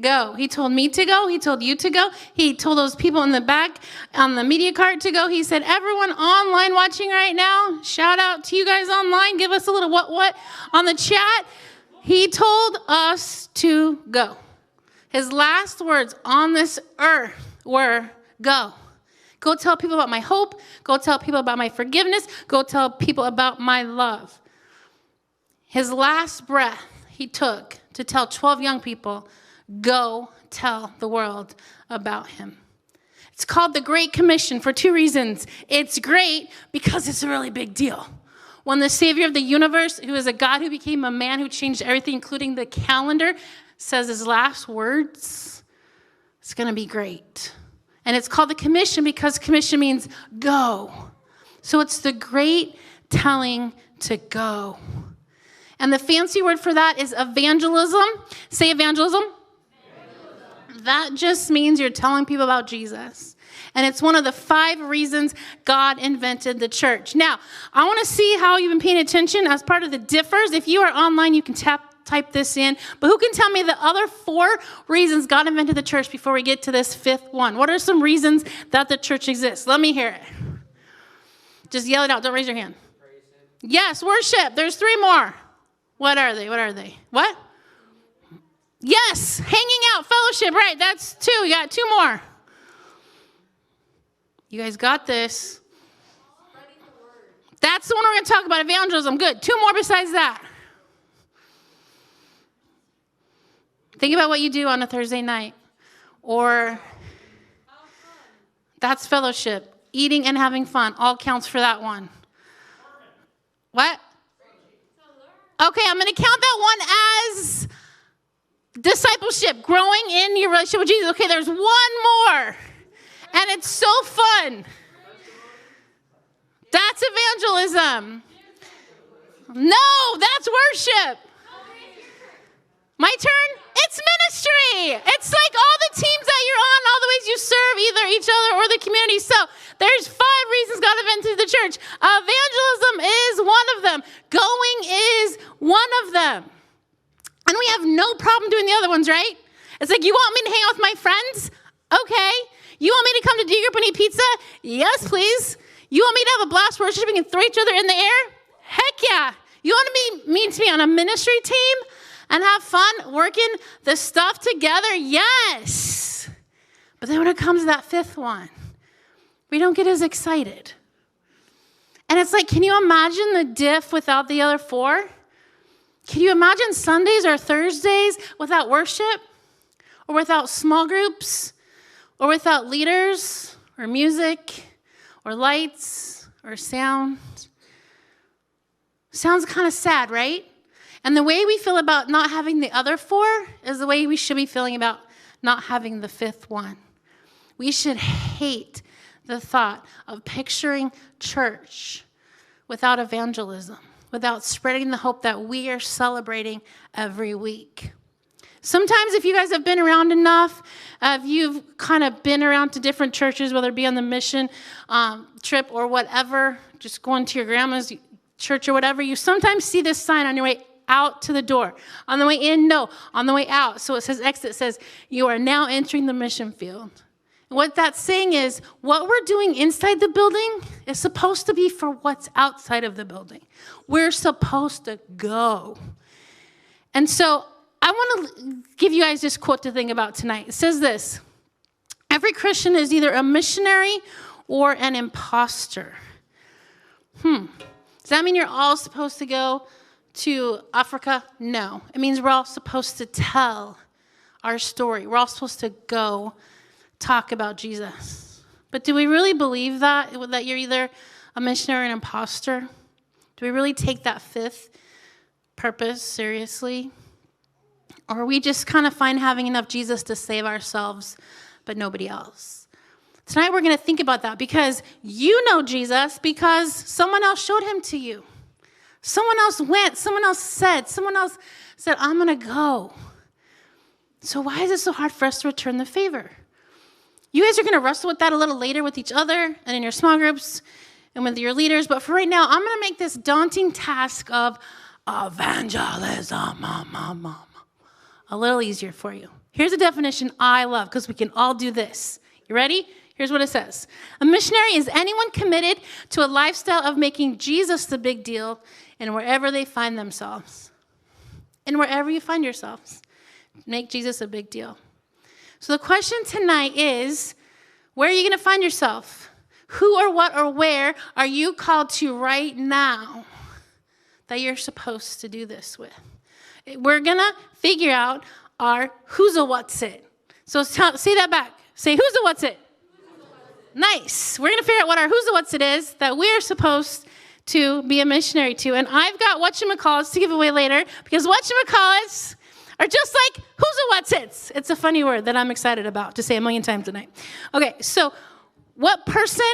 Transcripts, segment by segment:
go. He told me to go. He told you to go. He told those people in the back on the media cart to go. He said, everyone online watching right now, shout out to you guys online. Give us a little what on the chat. He told us to go. His last words on this earth were go. Go tell people about my hope. Go tell people about my forgiveness. Go tell people about my love. His last breath he took to tell 12 young people, go tell the world about him. It's called the Great Commission for 2 reasons. It's great because it's a really big deal. When the Savior of the universe, who is a God who became a man who changed everything, including the calendar, says his last words, it's going to be great. And it's called the commission because commission means go. So it's the great telling to go. And the fancy word for that is evangelism. Say evangelism. That just means you're telling people about Jesus. And it's one of the 5 reasons God invented the church. Now, I want to see how you've been paying attention as part of the differs. If you are online, you can type this in. But who can tell me the other 4 reasons God invented the church before we get to this 5th one? What are some reasons that the church exists? Let me hear it. Just yell it out. Don't raise your hand. Yes, worship. There's 3 more. What are they? What? Yes, hanging out, fellowship. Right, that's 2. You got 2 more. You guys got this. That's the one we're going to talk about, evangelism. Good. 2 more besides that. Think about what you do on a Thursday night. Or that's fellowship. Eating and having fun. All counts for that one. What? Okay, I'm going to count that one as discipleship. Growing in your relationship with Jesus. Okay, there's 1 more. And it's so fun. That's evangelism. No, that's worship. My turn? It's ministry. It's like all the teams that you're on, all the ways you serve either each other or the community. So there's 5 reasons God invented the church. Evangelism is one of them. Going is one of them. And we have no problem doing the other ones, right? It's like, you want me to hang out with my friends? Okay. You want me to come to D group and eat pizza? Yes, please. You want me to have a blast worshiping and throw each other in the air? Heck yeah. You want me to be on a ministry team and have fun working the stuff together? Yes. But then when it comes to that 5th one, we don't get as excited. And it's like, can you imagine the Diff without the other 4? Can you imagine Sundays or Thursdays without worship? Or without small groups? Or without leaders? Or music? Or lights? Or sound? Sounds kind of sad, right? And the way we feel about not having the other 4 is the way we should be feeling about not having the 5th one. We should hate the thought of picturing church without evangelism, without spreading the hope that we are celebrating every week. Sometimes if you guys have been around enough, if you've kind of been around to different churches, whether it be on the mission trip or whatever, just going to your grandma's church or whatever, you sometimes see this sign on your way out to the door. On the way in, no. On the way out. So it says exit. It says, you are now entering the mission field. And what that's saying is, what we're doing inside the building is supposed to be for what's outside of the building. We're supposed to go. And so I want to give you guys this quote to think about tonight. It says this: every Christian is either a missionary or an imposter. Does that mean you're all supposed to go to Africa? No. It means we're all supposed to tell our story. We're all supposed to go talk about Jesus. But do we really believe that you're either a missionary or an imposter? Do we really take that 5th purpose seriously? Or are we just kind of fine having enough Jesus to save ourselves, but nobody else? Tonight we're going to think about that because you know Jesus because someone else showed him to you. Someone else went. Someone else said, I'm going to go. So why is it so hard for us to return the favor? You guys are going to wrestle with that a little later with each other and in your small groups and with your leaders. But for right now, I'm going to make this daunting task of evangelism. a little easier for you. Here's a definition I love because we can all do this. You ready? Here's what it says. A missionary is anyone committed to a lifestyle of making Jesus the big deal in wherever they find themselves. And wherever you find yourselves, make Jesus a big deal. So the question tonight is, where are you going to find yourself? Who or what or where are you called to right now that you're supposed to do this with? We're going to figure out our who's a what's it. So say that back. Say who's a what's it. Nice. We're going to figure out what our who's a what's it is that we're supposed to be a missionary to. And I've got whatchamacallits to give away later because whatchamacallits are just like who's a what's it. It's a funny word that I'm excited about to say a million times tonight. Okay, so what person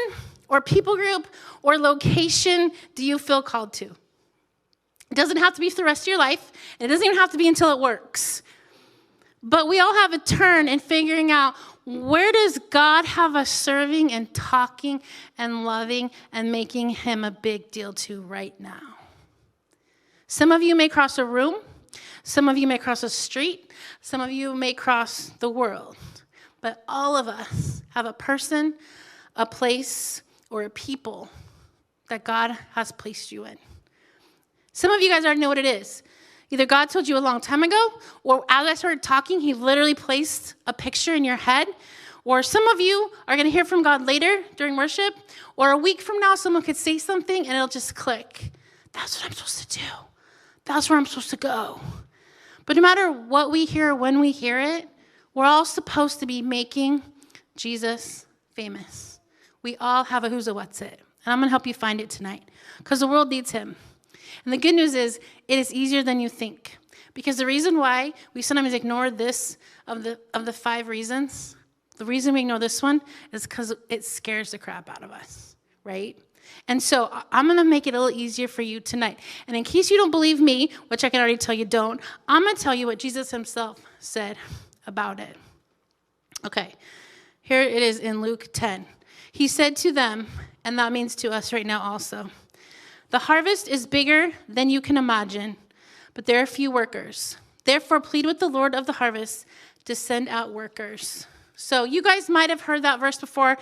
or people group or location do you feel called to? It doesn't have to be for the rest of your life. It doesn't even have to be until it works. But we all have a turn in figuring out where does God have us serving and talking and loving and making him a big deal to right now. Some of you may cross a room. Some of you may cross a street. Some of you may cross the world. But all of us have a person, a place, or a people that God has placed you in. Some of you guys already know what it is. Either God told you a long time ago, or as I started talking, he literally placed a picture in your head. Or some of you are going to hear from God later during worship, or a week from now, someone could say something and it'll just click. That's what I'm supposed to do. That's where I'm supposed to go. But no matter what we hear or when we hear it, we're all supposed to be making Jesus famous. We all have a who's a what's it. And I'm going to help you find it tonight because the world needs him. And the good news is it is easier than you think. Because the reason why we sometimes ignore this of the 5 reasons, the reason we ignore this one is because it scares the crap out of us, right? And so I'm going to make it a little easier for you tonight. And in case you don't believe me, which I can already tell you don't, I'm going to tell you what Jesus himself said about it. Okay, here it is in Luke 10. He said to them, and that means to us right now also, the harvest is bigger than you can imagine, but there are few workers. Therefore, plead with the Lord of the harvest to send out workers. So you guys might have heard that verse before,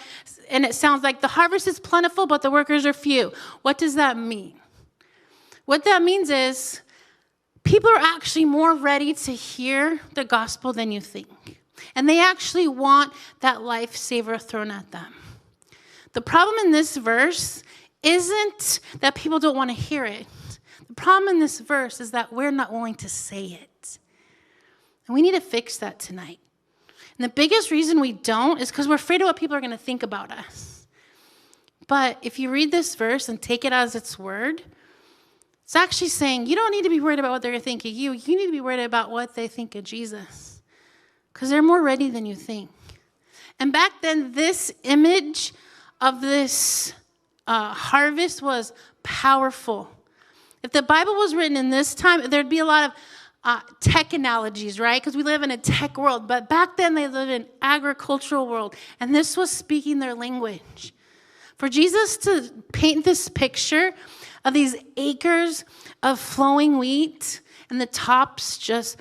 and it sounds like the harvest is plentiful, but the workers are few. What does that mean? What that means is people are actually more ready to hear the gospel than you think. And they actually want that lifesaver thrown at them. The problem in this verse isn't that people don't want to hear it. The problem in this verse is that we're not willing to say it. And we need to fix that tonight. And the biggest reason we don't is because we're afraid of what people are going to think about us. But if you read this verse and take it as its word, it's actually saying you don't need to be worried about what they're going to think of you. You need to be worried about what they think of Jesus. Because they're more ready than you think. And back then, this image of this harvest was powerful. If the Bible was written in this time, there'd be a lot of tech analogies, right? Because we live in a tech world. But back then, they lived in an agricultural world. And this was speaking their language. For Jesus to paint this picture of these acres of flowing wheat and the tops just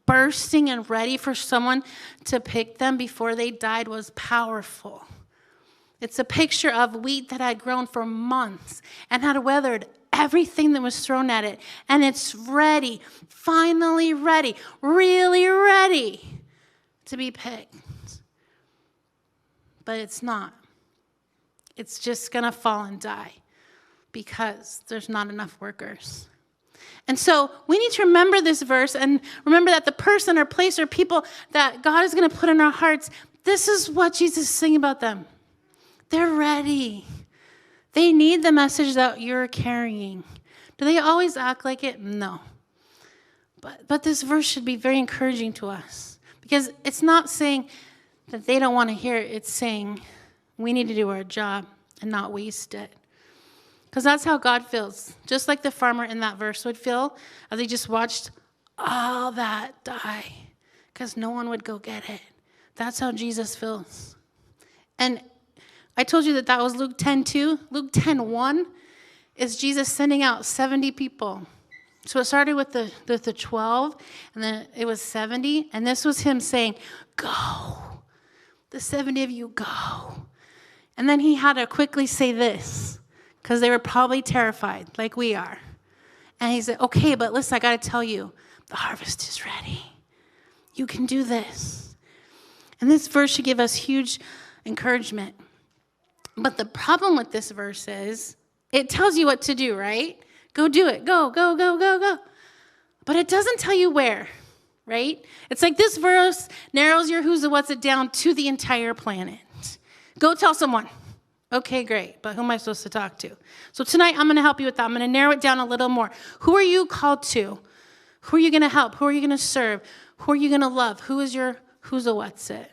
bursting and ready for someone to pick them before they died was powerful. It's a picture of wheat that had grown for months and had weathered everything that was thrown at it. And it's ready, finally ready, really ready to be picked. But it's not. It's just going to fall and die because there's not enough workers. And so we need to remember this verse and remember that the person or place or people that God is going to put in our hearts, this is what Jesus is saying about them. They're ready. They need the message that you're carrying. Do they always act like it? No. But this verse should be very encouraging to us because it's not saying that they don't want to hear it. It's saying we need to do our job and not waste it. Because that's how God feels. Just like the farmer in that verse would feel as he just watched all that die because no one would go get it. That's how Jesus feels. And I told you that was Luke 10:2. Luke 10:1 is Jesus sending out 70 people. So it started with the 12, and then it was 70, and this was him saying, go. The 70 of you, go. And then he had to quickly say this, because they were probably terrified, like we are. And he said, okay, but listen, I got to tell you, the harvest is ready. You can do this. And this verse should give us huge encouragement. But the problem with this verse is, it tells you what to do, right? Go do it. Go, go, go, go, go. But it doesn't tell you where, right? It's like this verse narrows your who's and what's it down to the entire planet. Go tell someone. Okay, great. But who am I supposed to talk to? So tonight, I'm going to help you with that. I'm going to narrow it down a little more. Who are you called to? Who are you going to help? Who are you going to serve? Who are you going to love? Who is your who's a what's it?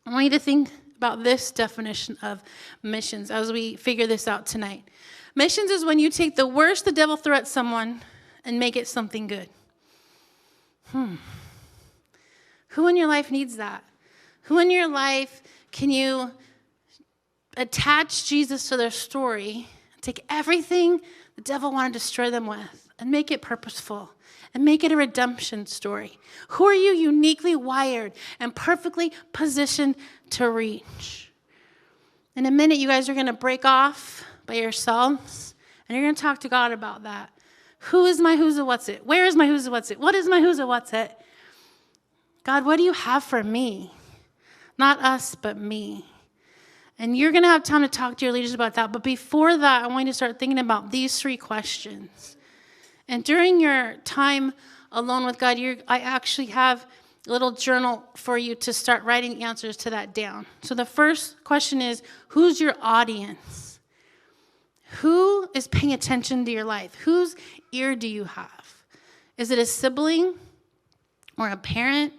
I want you to think about this definition of missions as we figure this out tonight. Missions is when you take the worst the devil threw at someone and make it something good. Who in your life needs that? Who in your life can you attach Jesus to their story, take everything the devil wanted to destroy them with, and make it purposeful, and make it a redemption story? Who are you uniquely wired and perfectly positioned to reach? In a minute, you guys are going to break off by yourselves, and you're going to talk to God about that. Who is my who's a what's it? Where is my who's a what's it? What is my who's a what's it? God, what do you have for me? Not us, but me. And you're going to have time to talk to your leaders about that. But before that, I want you to start thinking about these 3 questions. And during your time alone with God, I actually have a little journal for you to start writing the answers to that down. So the first question is, who's your audience? Who is paying attention to your life? Whose ear do you have? Is it a sibling or a parent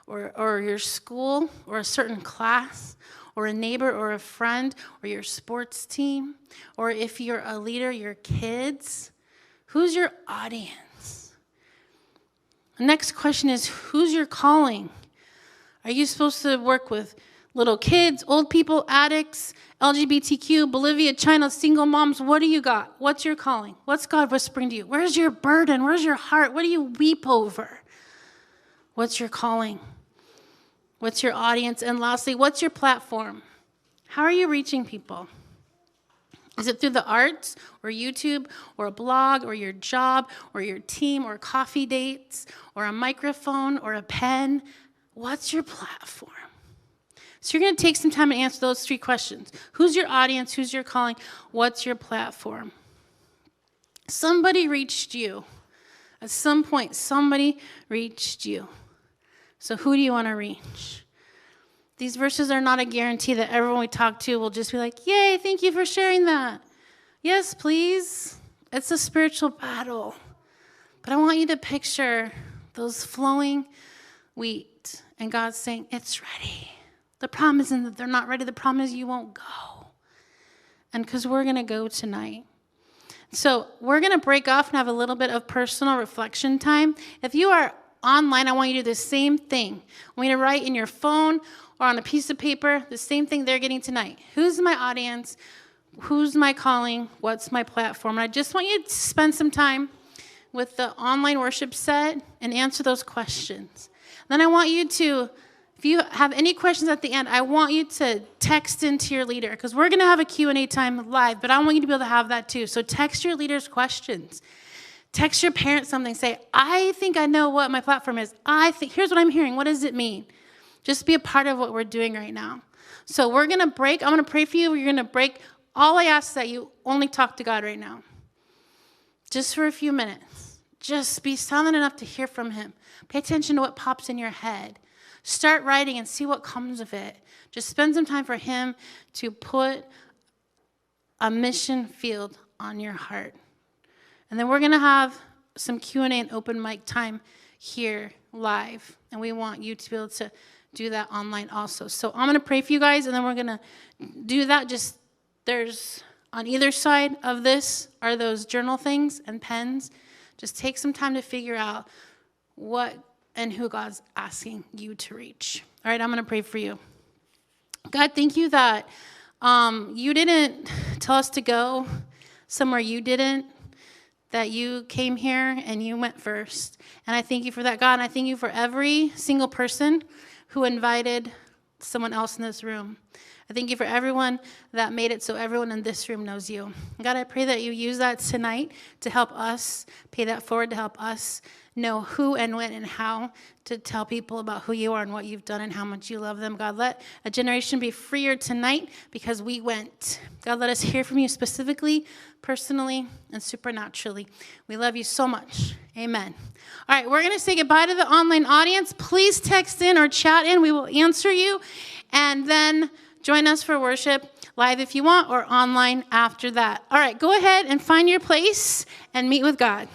or your school or a certain class or a neighbor or a friend or your sports team? Or if you're a leader, your kids? Who's your audience? The next question is, who's your calling? Are you supposed to work with little kids, old people, addicts, LGBTQ, Bolivia, China, single moms? What do you got? What's your calling? What's God whispering to you? Where's your burden? Where's your heart? What do you weep over? What's your calling? What's your audience? And lastly, what's your platform? How are you reaching people? Is it through the arts or YouTube or a blog or your job or your team or coffee dates or a microphone or a pen? What's your platform? So you're going to take some time to answer those 3 questions. Who's your audience? Who's your calling? What's your platform? Somebody reached you. At some point, somebody reached you. So who do you want to reach? These verses are not a guarantee that everyone we talk to will just be like, yay, thank you for sharing that. Yes, please. It's a spiritual battle. But I want you to picture those flowing wheat and God saying, it's ready. The problem isn't that they're not ready. The problem is you won't go. And because we're going to go tonight. So we're going to break off and have a little bit of personal reflection time. If you are online, I want you to do the same thing. I want you to write in your phone or on a piece of paper the same thing they're getting tonight. Who's my audience? Who's my calling? What's my platform? And I just want you to spend some time with the online worship set and answer those questions. Then I want you to, if you have any questions at the end, I want you to text into your leader, because we're going to have a Q&A time live, but I want you to be able to have that too. So text your leaders questions. Text your parents something. Say, I think I know what my platform is. Here's what I'm hearing. What does it mean? Just be a part of what we're doing right now. So we're going to break. I'm going to pray for you. You're going to break. All I ask is that you only talk to God right now. Just for a few minutes. Just be silent enough to hear from him. Pay attention to what pops in your head. Start writing and see what comes of it. Just spend some time for him to put a mission field on your heart. And then we're going to have some Q&A and open mic time here live. And we want you to be able to do that online also. So I'm going to pray for you guys, and then we're going to do that. Just there's on either side of this are those journal things and pens. Just take some time to figure out what and who God's asking you to reach. All right, I'm going to pray for you. God, thank you that you didn't tell us to go somewhere you didn't. that you came here and you went first. And I thank you for that, God. And I thank you for every single person who invited someone else in this room. I thank you for everyone that made it so everyone in this room knows you. God, I pray that you use that tonight to help us, pay that forward to help us know who and when and how to tell people about who you are and what you've done and how much you love them. God, let a generation be freer tonight because we went. God, let us hear from you specifically, personally, and supernaturally. We love you so much. Amen. All right, we're going to say goodbye to the online audience. Please text in or chat in. We will answer you. And then join us for worship live if you want or online after that. All right, go ahead and find your place and meet with God.